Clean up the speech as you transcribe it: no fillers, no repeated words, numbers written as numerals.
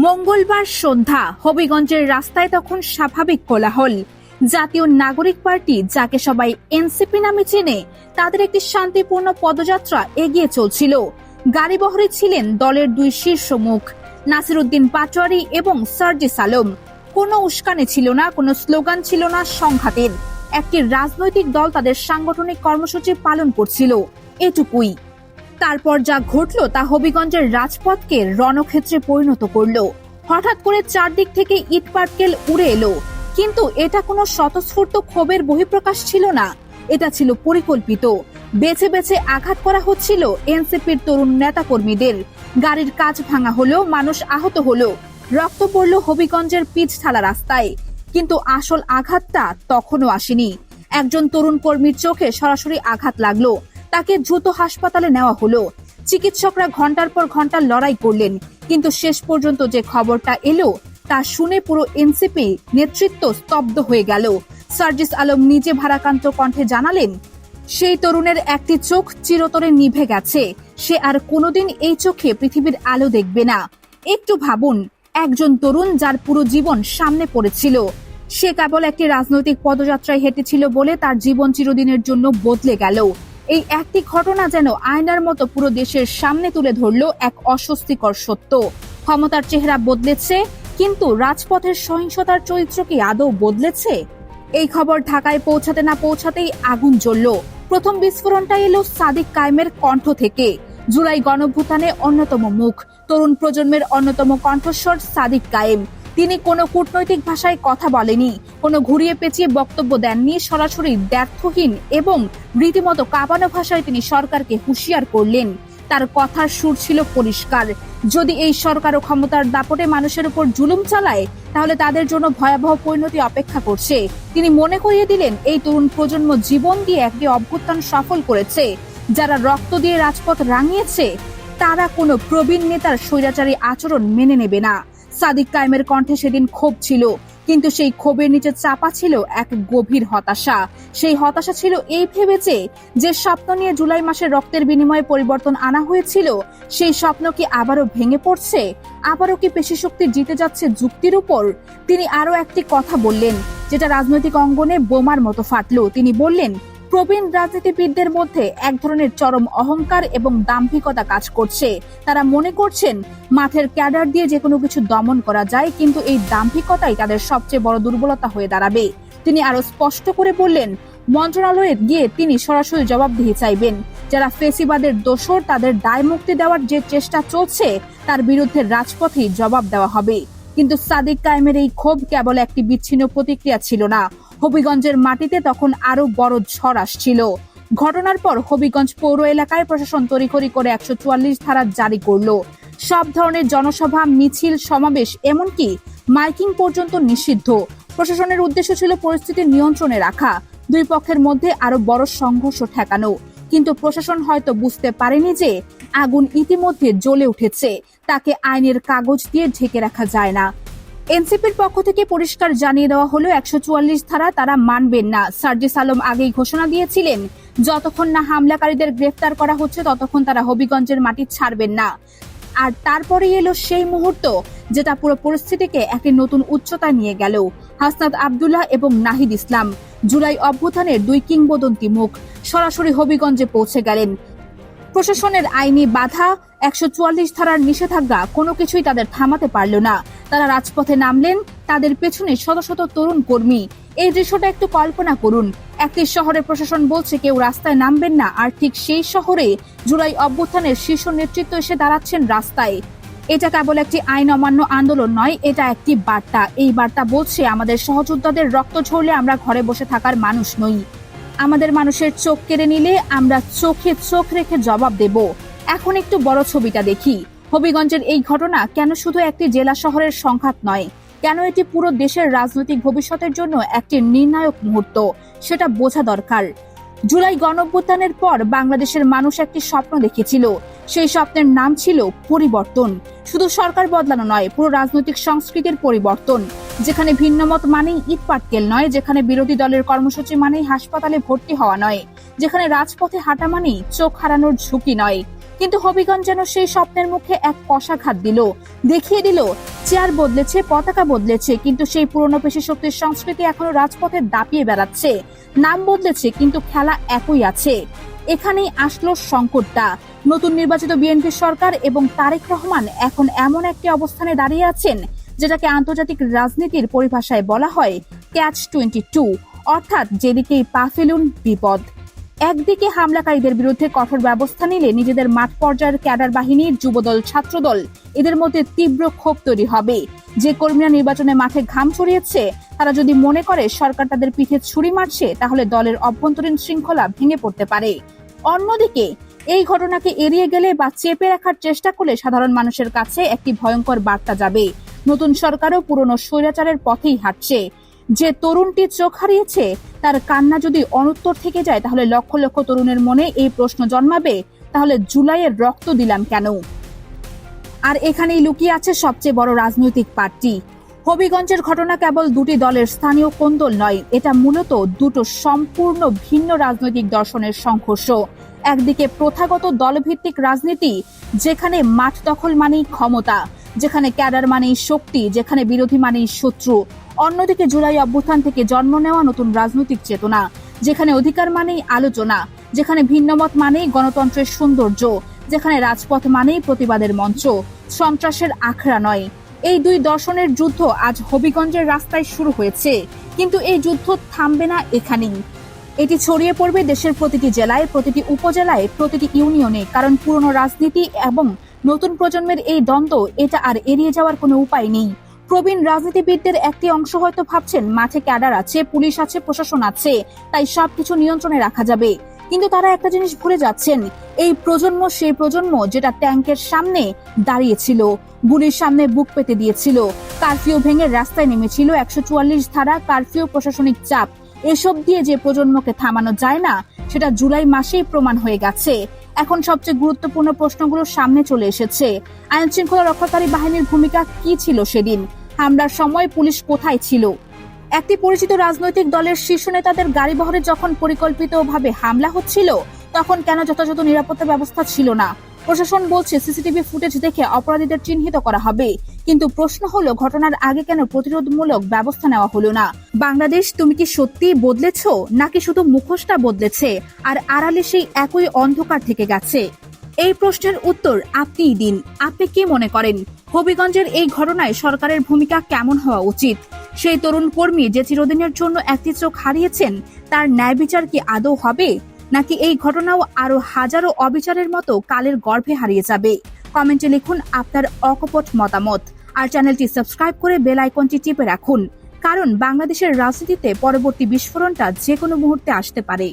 মঙ্গলবার সন্ধ্যা হবিগঞ্জের রাস্তায় তখন স্বাভাবিক কোলাহল। জাতীয় নাগরিক পার্টি, যাকে সবাই এনসিপি নামে চেনে, তাদের একটি শান্তিপূর্ণ পদযাত্রা এগিয়ে চলছিল। গাড়িবহরে ছিলেন দলের দুই শীর্ষ মুখ, নাসির উদ্দিন পাটোয়ারি এবং সার্জিস আলম। কোনো উস্কানি ছিল না, কোনো স্লোগান ছিল না সংঘাতের। একটি রাজনৈতিক দল তাদের সাংগঠনিক কর্মসূচি পালন করছিল, এটুকুই। তারপর যা ঘটল তা হবিগঞ্জের রাজপথকে রণক্ষেত্রে পরিণত করলো। হঠাৎ করে চারদিক থেকে ইট পাটকেল উড়ে এলো, কিন্তু এটা কোনো স্বতঃস্ফূর্ত ক্ষোভের বহিঃপ্রকাশ ছিল না, এটা ছিল পরিকল্পিত। বেছে বেছে আঘাত করা হচ্ছিল এনসিপির তরুণ নেতাকর্মীদের। গাড়ির কাচ ভাঙা হলো, মানুষ আহত হলো, রক্ত পড়ল হবিগঞ্জের পিচঢালা রাস্তায়। কিন্তু আসল আঘাতটা তখনও আসেনি। একজন তরুণ কর্মীর চোখে সরাসরি আঘাত লাগলো, তাকে দ্রুত হাসপাতালে নেওয়া হলো। চিকিৎসকরা ঘন্টার পর ঘন্টা লড়াই করলেন, কিন্তু শেষ পর্যন্ত যে খবরটা এলো তা শুনে পুরো এনসিপি নেতৃত্ব স্তব্ধ হয়ে গেল। সার্জিস আলম নিজে ভারাক্রান্ত কণ্ঠে জানালেন, সেই তরুণের একটি চোখ চিরতরে নিভে গেছে, সে আর কোনোদিন এই চোখে পৃথিবীর আলো দেখবে না। একটু ভাবুন, একজন তরুণ যার পুরো জীবন সামনে পড়েছিল, সে কেবল একটি রাজনৈতিক পদযাত্রায় হেঁটেছিল বলে তার জীবন চিরদিনের জন্য বদলে গেল। এই একটি ঘটনা যেন আয়নার মতো পুরো দেশের সামনে তুলে ধরল এক অস্বস্তিকর সত্য। ক্ষমতার চেহারা বদলেছে, কিন্তু রাজপথের সহিংসতার চরিত্র কি আদৌ বদলেছে? এই খবর ঢাকায় পৌঁছাতে না পৌঁছাতেই আগুন জ্বলল। প্রথম বিস্ফোরণটা এলো সাদিক কায়েমের কণ্ঠ থেকে। জুলাই গণঅভ্যুত্থানে অন্যতম মুখ, তরুণ প্রজন্মের অন্যতম কণ্ঠস্বর সাদিক কায়েম। তিনি কোনো কূটনৈতিক ভাষায় কথা বলেনি, কোনো ঘুরিয়ে পেঁচিয়ে বক্তব্য দেননি, সরাসরি দ্ব্যর্থহীন এবং রীতিমতো কাঁপানো ভাষায় তিনি সরকারকে হুঁশিয়ার করলেন। তার কথার সুর ছিল পরিষ্কার, যদি এই সরকার ও ক্ষমতার দাপটে মানুষের উপর জুলুম চালায়, তাহলে তাদের জন্য ভয়াবহ পরিণতি অপেক্ষা করছে। তিনি মনে করিয়ে দিলেন, এই তরুণ প্রজন্ম জীবন দিয়ে একটি অভ্যুত্থান সফল করেছে। যারা রক্ত দিয়ে রাজপথ রাঙিয়েছে, তারা কোনো প্রবীণ নেতার স্বৈরাচারী আচরণ মেনে নেবে না। সাদিক কায়েমের কণ্ঠে সেদিন ক্ষোভ ছিল, কিন্তু সেই ক্ষোভের নিচে চাপা ছিল এক গভীর হতাশা। সেই হতাশা ছিল এই ভেবেছে, যে স্বপ্ন নিয়ে জুলাই মাসে রক্তের বিনিময়ে পরিবর্তন আনা হয়েছিল, সেই স্বপ্ন কি আবারও ভেঙে পড়ছে? আবারও কি পেশি শক্তি জিতে যাচ্ছে যুক্তির উপর? তিনি আরো একটি কথা বললেন, যেটা রাজনৈতিক অঙ্গনে বোমার মতো ফাটলো। তিনি বললেন, প্রবীণ রাজনীতিবিদদের মধ্যে এক ধরনের চরম অহংকার এবং দাম্ভিকতা কাজ করছে। তারা মনে করছেন মাঠের ক্যাডার দিয়ে যে কোনো কিছু দমন করা যায়, কিন্তু এই দাম্ভিকতাই তাদের সবচেয়ে বড় দুর্বলতা হয়ে দাঁড়াবে। তিনি আরো স্পষ্ট করে বললেন, মন্ত্রণালয়ে গিয়ে তিনি সরাসরি জবাবদিহি চাইবেন। যারা ফেসিবাদের দোষর, তাদের দায় মুক্তি দেওয়ার যে চেষ্টা চলছে, তার বিরুদ্ধে রাজপথেই জবাব দেওয়া হবে। কিন্তু সাদিক কায়েমের এই ক্ষোভ কেবল একটি বিচ্ছিন্ন প্রতিক্রিয়া ছিল না। হবিগঞ্জের মাটিতে তখন আরো বড় ঝড় আসছিল। ঘটনার পর হবিগঞ্জ পৌর এলাকায় প্রশাসন তড়িঘড়ি করে 144 ধারা জারি করলো। সব ধরনের জনসভা, মিছিল, সমাবেশ, এমনকি মাইকিং পর্যন্ত নিষিদ্ধ। প্রশাসনের উদ্দেশ্য ছিল পরিস্থিতি নিয়ন্ত্রণে রাখা, দুই পক্ষের মধ্যে আরো বড় সংঘর্ষ ঠেকানো। কিন্তু প্রশাসন হয়তো বুঝতে পারেনি যে আগুন ইতিমধ্যে জ্বলে উঠেছে, তাকে আইনের কাগজ দিয়ে ঢেকে রাখা যায় না। এনসিপির পক্ষ থেকে পরিষ্কার জানিয়ে দেওয়া হলো, 144 ধারা তারা মানবেন না। সার্জিস আলম আগেই ঘোষণা দিয়েছিলেন, যতক্ষণ না হামলাকারীদের গ্রেফতার করা হচ্ছে ততক্ষণ তারা হবিগঞ্জের মাটি ছাড়বেন না। আর তারপরে এলো সেই মুহূর্ত, যেটা পুরো পরিস্থিতিকে একটি নতুন উচ্চতায় নিয়ে গেল। হাসনাত আব্দুল্লাহ এবং নাহিদ ইসলাম, জুলাই অভ্যুত্থানের দুই কিংবদন্তি মুখ, সরাসরি হবিগঞ্জে পৌঁছে গেলেন। প্রশাসনের আইনি বাধা, 144 ধারার নিষেধাজ্ঞা, কোনো কিছুই তাদের থামাতে পারল না। তারা রাজপথে নামলেন, তাদের পেছনে শত শত তরুণ কর্মী। এই দৃশ্যটা একটু কল্পনা করুন, একটি শহরে প্রশাসন বলছে কেউ রাস্তায় নামবেন না, আর ঠিক সেই শহরে জুলাই অভ্যুত্থানের শীর্ষ নেতৃত্ব এসে দাঁড়াচ্ছেন রাস্তায়। এটা কেবল একটি আইন অমান্য আন্দোলন নয়, এটা একটি বার্তা। এই বার্তা বলছে, আমাদের সহযোদ্ধাদের রক্ত ঝরলে আমরা ঘরে বসে থাকার মানুষ নই। আমাদের মানুষের চোখ কেড়ে নিলে আমরা চোখে চোখ রেখে জবাব দেব। এখন একটু বড় ছবিটা দেখি। হবিগঞ্জের এই ঘটনা কেন শুধু একটি জেলা শহরের সংঘাত নয়, কেন এটি পুরো দেশের রাজনৈতিক ভবিষ্যতের জন্য একটি নির্ণায়ক মুহূর্ত, সেটা বোঝা দরকার। জুলাই গণঅভ্যুত্থানের পর বাংলাদেশের মানুষ একটি স্বপ্ন দেখেছিল। সেই স্বপ্নের নাম ছিল পরিবর্তন। শুধু সরকার বদলানো নয়, পুরো রাজনৈতিক সংস্কৃতির পরিবর্তন, যেখানে ভিন্নমত মানেই ইট পাটকেল নয়, যেখানে বিরোধী দলের কর্মসূচি মানেই হাসপাতালে ভর্তি হওয়া নয়, যেখানে রাজপথে হাঁটা মানেই চোখ হারানোর ঝুঁকি নয়। কিন্তু হবিগঞ্জ যেন সেই স্বপ্নের মুখে এক কষাঘাত দিল, দেখিয়ে দিল চেয়ার বদলেছে, পতাকা বদলেছে, কিন্তু সেই পুরনো পেশি শক্তির সংস্কৃতি এখনো রাজপথে দাপিয়ে বেড়াচ্ছে। নাম বদলেছে কিন্তু খেলা একই আছে। এখানেই আসলো সংকটটা। নতুন নির্বাচিত বিএনপি সরকার এবং তারেক রহমান এখন এমন একটি অবস্থানে দাঁড়িয়ে আছেন যেটাকে আন্তর্জাতিক রাজনীতির পরিভাষায় বলা হয় ক্যাচ 22, অর্থাৎ যেদিকেই পা ফেলুন বিপদ। একদিকে হামলাকারীদের বিরুদ্ধে কঠোর ব্যবস্থা নিলে নিজেদের মাঠ পর্যায়ের ক্যাডার বাহিনীর, যুবদল, ছাত্রদল এদের মধ্যে তীব্র ক্ষোভ তৈরি হবে। যে কর্মীরা নির্বাচনে মাঠে ঘাম ছড়িয়েছে তারা যদি মনে করে সরকার তাদের পিঠে ছুরি মারছে, তাহলে দলের অভ্যন্তরীণ শৃঙ্খলা ভেঙে পড়তে পারে। অন্যদিকে এই ঘটনাকে এড়িয়ে গেলে বা চেপে রাখার চেষ্টা করলে সাধারণ মানুষের কাছে একটি ভয়ঙ্কর বার্তা যাবে। নতুন সরকারও পুরনো স্বৈরাচারের পথেই হাঁটছে। যে তরুণটি চোখ হারিয়েছে তার কান্না যদি অনুত্তর থেকে যায়, তাহলে লক্ষ লক্ষ তরুণের মনে এই প্রশ্ন জন্মাবে, তাহলে জুলাইয়ের রক্ত দিলাম কেন? আর এখানেই লুকিয়ে আছে সবচেয়ে বড় রাজনৈতিক পার্টি। হবিগঞ্জের ঘটনা কেবল দুটি দলের স্থানীয় কোন্দল নয়, এটা মূলত দুটো সম্পূর্ণ ভিন্ন রাজনৈতিক দর্শনের সংঘর্ষ। একদিকে প্রথাগত দলভিত্তিক রাজনীতি, যেখানে মাঠ দখল মানেই ক্ষমতা, যেখানে ক্যাডার মানেই শক্তি, যেখানে বিরোধী মানেই শত্রু। অন্যদিকে জুলাই অভ্যুত্থান থেকে জন্ম নেওয়া নতুন রাজনৈতিক চেতনা, যেখানে অধিকার মানেই আলোচনা, যেখানে ভিন্নমত মানেই গণতন্ত্রের সৌন্দর্য, যেখানে রাজপথ মানেই প্রতিবাদের মঞ্চ, সন্ত্রাসের আখড়া নয়। এই দুই দর্শনের যুদ্ধ আজ হবিগঞ্জের রাস্তায় শুরু হয়েছে, কিন্তু এই যুদ্ধ থামবে না এখানেই। এটি ছড়িয়ে পড়বে দেশের প্রতিটি জেলায়, প্রতিটি উপজেলায়, প্রতিটি ইউনিয়নে, কারণ পুরনো রাজনীতি এবং নতুন প্রজন্মের এই দ্বন্দ্ব, এটা আর এড়িয়ে যাওয়ার কোনো উপায় নেই। প্রবীণ রাজনীতিবিদদের একটি অংশ হয়তো ভাবছেন মাঠে ক্যাডার আছে, পুলিশ আছে, প্রশাসন আছে, তাই সবকিছু নিয়ন্ত্রণে রাখা যাবে। কিন্তু তারা একটা জিনিস ভুলে যাচ্ছেন, এই প্রজন্ম সেই প্রজন্ম যেটা ট্যাঙ্কের সামনে দাঁড়িয়েছিল, গুলির সামনে বুক পেতে দিয়েছিল, কারফিউ ভেঙে রাস্তায় নেমেছিল। 144 ধারা, কারফিউ, প্রশাসনিক চাপ, এসব দিয়ে যে প্রজন্মকে থামানো যায় না, সেটা জুলাই মাসেই প্রমাণ হয়ে গেছে। এখন সবচেয়ে গুরুত্বপূর্ণ প্রশ্নগুলো সামনে চলে এসেছে। আইন শৃঙ্খলা রক্ষাকারী বাহিনীর ভূমিকা কি ছিল সেদিন? হামলার সময় পুলিশ কোথায় ছিল? একটি পরিচিত রাজনৈতিক দলের শীর্ষ নেতাদের গাড়িবহরে যখন পরিকল্পিতভাবে হামলা হচ্ছিল, তখন কেন যথাযথ নিরাপত্তা ব্যবস্থা ছিল না? প্রশাসন বলছে সিসিটিভি ফুটেজ দেখে অপরাধীদের চিহ্নিত করা হবে, কিন্তু প্রশ্ন হলো ঘটনার আগে কেন প্রতিরোধমূলক ব্যবস্থা নেওয়া হলো না? বাংলাদেশ, তুমি কি সত্যি বদলেছো, নাকি শুধু মুখোশটা বদলেছে আর আড়ালে সেই একই অন্ধকার থেকে গেছে? এই প্রশ্নের উত্তর আপনিই দিন। আপনি কি মনে করেন হবিগঞ্জের এই ঘটনায় সরকারের ভূমিকা কেমন হওয়া উচিত? সেই তরুণ কর্মী যে চিরদিনের জন্য একটি চোখ হারিয়েছেন, তার ন্যায় বিচার কি আদৌ হবে, নাকি এই ঘটনাও আরো হাজারো অবিচারের মতো কালের গর্ভে হারিয়ে যাবে? কমেন্টে লিখুন আপনার অকপট মতামত, আর চ্যানেলটি সাবস্ক্রাইব করে বেল আইকনটি টিপে রাখুন, কারণ বাংলাদেশের রাজনীতিতে পরবর্তী বিস্ফোরণটা যে কোনো মুহূর্তে আসতে পারে।